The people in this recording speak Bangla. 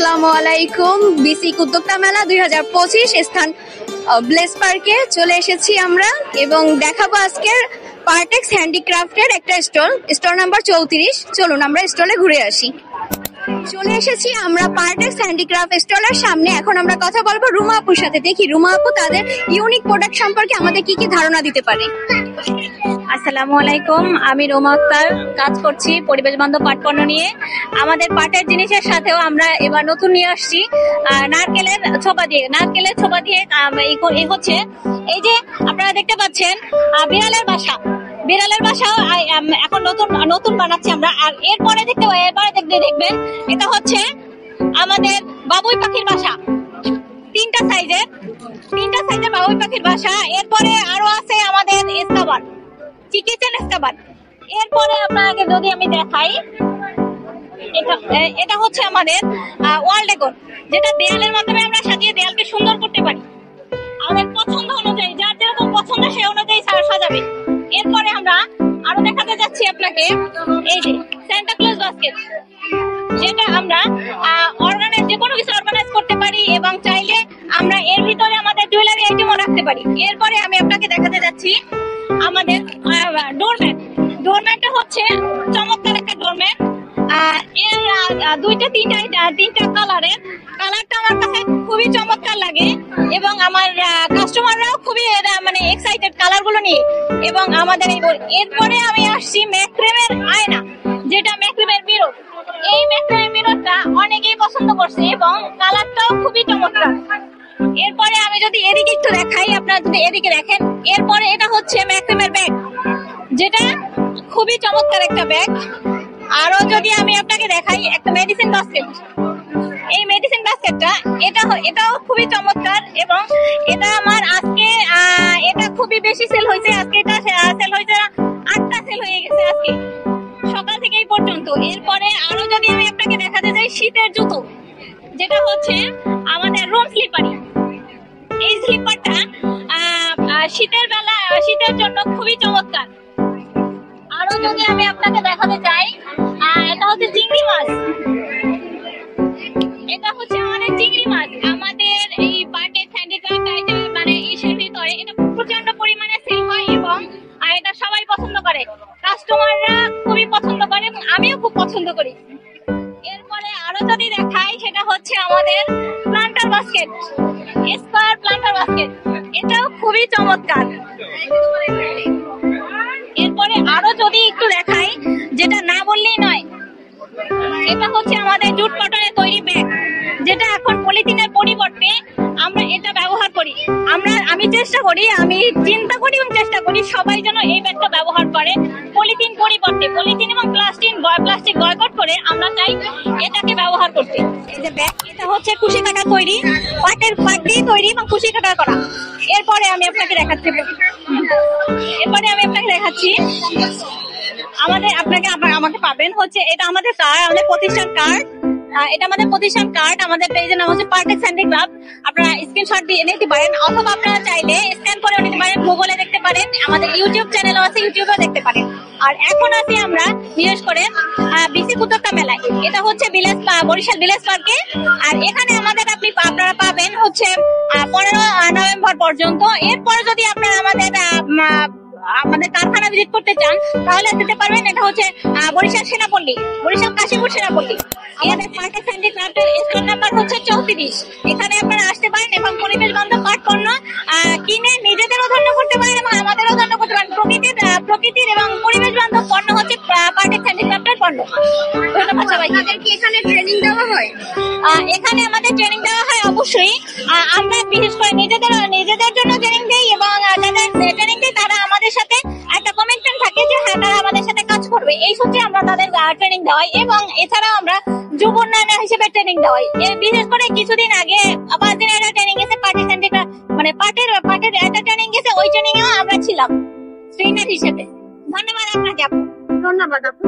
আসসালামু আলাইকুম। বিসিক উদ্যোক্তা মেলা 2025 স্থান ব্লেস পার্কে চলে এসেছি আমরা এবং দেখাবো আজকের পার্টেক্স হ্যান্ডিক্রাফটের একটা স্টল নাম্বার 34। চলুন আমরা স্টলে ঘুরে আসি। চলে এসেছি আমরা পার্টেক্স হ্যান্ডিক্রাফট স্টলের সামনে। এখন আমরা কথা বলবো রুমা আপুর সাথে। দেখি রুমা আপু তাদের ইউনিক প্রোডাক্ট সম্পর্কে আমাদের কি কি ধারণা দিতে পারে। আসসালামু আলাইকুম, আমি রোমা আক্তার, কাজ করছি পরিবেশ বান্ধব পাট পণ্য নিয়ে। আমাদের পাটের জিনিসের সাথেও আমরা এবার নতুন নিয়ে আসছি নারকেলের ছোপা দিয়ে হচ্ছে এই যে আপনারা দেখতে পাচ্ছেন বিড়ালের বাসাও এখন নতুন বানাচ্ছি আমরা। আর এরপরে দেখবেন এটা হচ্ছে আমাদের বাবুই পাখির বাসা, তিনটা সাইজের বাবুই পাখির বাসা। এরপরে আরো আছে আমাদের স্কাবার, চিকেন স্কাবার। এরপরে আপনাকে যদি আমি দেখাই, এটা হচ্ছে আমাদের ওয়াল ডেকোর, যেটা দেয়ালের মাধ্যমে আমরা সাজিয়ে দেয়ালকে সুন্দর করতে পারি আমাদের পছন্দ অনুযায়ী, যার যেরকম পছন্দ সেই অনুযায়ী সাজাবে। এরপরে আমরা আরো দেখাতে যাচ্ছি আপনাকে এই যে সান্টা ক্লজ বাস্কেট, যেটা আমরা যে কোনো কিছু অর্গানাইজ করতে পারি এবং চাইলে আমরা এর ভিতরে আমাদের জুয়েলারি আইটেমও রাখতে পারি। এরপরে আমি আপনাকে দেখাতে যাচ্ছি আমাদের ডোরম্যাটটা হচ্ছে চমৎকার একটা ডোরম্যাট। এর তিনটা কালারটা আমার কাছে খুবই চমৎকার লাগে এবং আমার কাস্টমাররাও খুবই মানে এক্সাইটেড কালার গুলো নিয়ে। এবং আমাদের এরপরে আমি আসছি ম্যাক্রেমের আয়না, যেটা ম্যাক্রেমের মিরর। এই ম্যাক্রেমের মিররটা অনেকেই পছন্দ করছে এবং কালারটাও খুবই চমৎকার। এরপরে আমি যদি এদিকে একটু দেখাই, আপনারা যদি এদিকে দেখেন, এরপরে এটা হচ্ছে ম্যাক্রেমের ব্যাগ, যেটা খুবই চমৎকার একটা ব্যাগ। আরো যদি আমি আপনাকে দেখাই একটা মেডিসিন বাস্কেট, এই মেডিসিন বাস্কেটটা এটাও খুবই চমৎকার এবং এটা আমার আজকে এটা খুবই বেশি সেল হয়েছে। আজকে এটা সেল হয়েছে 8টা সেল হয়ে গেছে আজকে সকাল থেকে এই পর্যন্ত। এরপরে আরো যদি আমি আপনাকে দেখাতে যাই শীতের জুতো, যেটা হচ্ছে আমাদের রুম স্লিপারি। এই স্লিপারটা শীতের জন্য খুবই চমৎকার। আরো যদি আমি আপনাকে দেখাতে চাই, এটা হচ্ছে চিংড়ি মাছ, আমাদের চিংড়ি মাছ আমাদের এই পার্টেক্স হ্যান্ডিক্রাফট মানে ইসের ভিতরে এটা প্রচন্ড পরিমাণে সেল হয় এবং এটা সবাই পছন্দ করে, কাস্টমাররা খুবই পছন্দ করে এবং আমিও খুব পছন্দ করি। এরপরে আরো যদি দেখাই, সেটা হচ্ছে আমাদের planter basket, square planter basket, এটাও খুবই চমৎকার। এরপরে আরো যদি একটু দেখাই, যেটা না বললেই নয়, এটা হচ্ছে আমাদের জুট কটনের তৈরি ব্যাগ, যেটা এখন পলিথিনের পরিবর্তে আমরা এটা ব্যবহার করি। আমি চিন্তা করি এবং চেষ্টা করি সবাই যেন এই ব্যাগটা ব্যবহার করে। পলিথিন পরিবর্তে পলিথিন এবং প্লাস্টিক বয়কট করে আমরা চাই এটাকে ব্যবহার করতে। এই যে ব্যাগ, এটা হচ্ছে কুশি কাটা তৈরি, পাট দিয়ে তৈরি এবং কুশি কাটা করা। এরপরে আমি আপনাকে দেখাচ্ছি আমাকে পাবেন হচ্ছে এটা আমাদের প্রতিষ্ঠান কার্ড। এটা আমাদের প্রতিষ্ঠান কার্ড, আমাদের পেজের নাম হচ্ছে পার্টেক্স হ্যান্ডিক্রাফট। আপনারা স্ক্রিনশট দিয়ে নিতে পারেন অথবা আপনারা চাইলে স্ক্যান করে নিতে পারেন, গুগলে দেখতে পারেন, আমাদের ইউটিউব চ্যানেলও আছে, ইউটিউবেও দেখতে পারেন। আর এখন আছি আমরা বিশেষ করে বিসিক উদ্যোক্তা মেলায়, এটা হচ্ছে বরিশাল ভিলেজ পার্কে। আর এখানে আপনারা পাবেন হচ্ছে 15 নভেম্বর পর্যন্ত। এরপরে যদি আপনারা আমাদের কারখানা ভিজিট করতে চান তাহলে যেতে পারবেন। এটা হচ্ছে বরিশাল কাশীপুর সেনাপল্লী। আমাদের পার্টেক্স হ্যান্ডিক্রাফটের স্টল নাম্বার হচ্ছে 34। এখানে আপনারা আসতে পারেন এবং পরিবেশ বান্ধব পাট পণ্য কিনে নিজেদেরও ধন্য করতে পারেন এবং আমাদেরও ধন্য করতে পারেন। প্রকৃতির এবং পরিবেশ বান্ধব পণ্য হচ্ছে পার্টেক্স হ্যান্ডিক্রাফটের পণ্য। ধন্যবাদ সবাইকে। এখানে ট্রেনিং দেওয়া হয়? এখানে আমাদের ট্রেনিং দেওয়া হয় অবশ্যই। আমরা বিশেষ করে নিজেদের জন্য ট্রেনিং দেই এবং যাদের ট্রেনিং দেই তারা আমাদের সাথে একটা কমিটমেন্ট থাকে যে হ্যাঁ তারা আমাদের সাথে কাজ করবে, এই সূত্রে আমরা তাদের ট্রেনিং দেওয়াই। এবং এছাড়াও আমরা যুব উন্নয়ন হিসেবে ট্রেনিং দেওয়াই। বিশেষ করে কিছুদিন আগে 5 দিনের একটা ট্রেনিং গেছে মানে পাটের একটা ট্রেনিং গেছে, ওই ট্রেনিং এও আমরা ছিলাম ট্রেনার হিসেবে। ধন্যবাদ আপনাকে আপু। ধন্যবাদ আপু।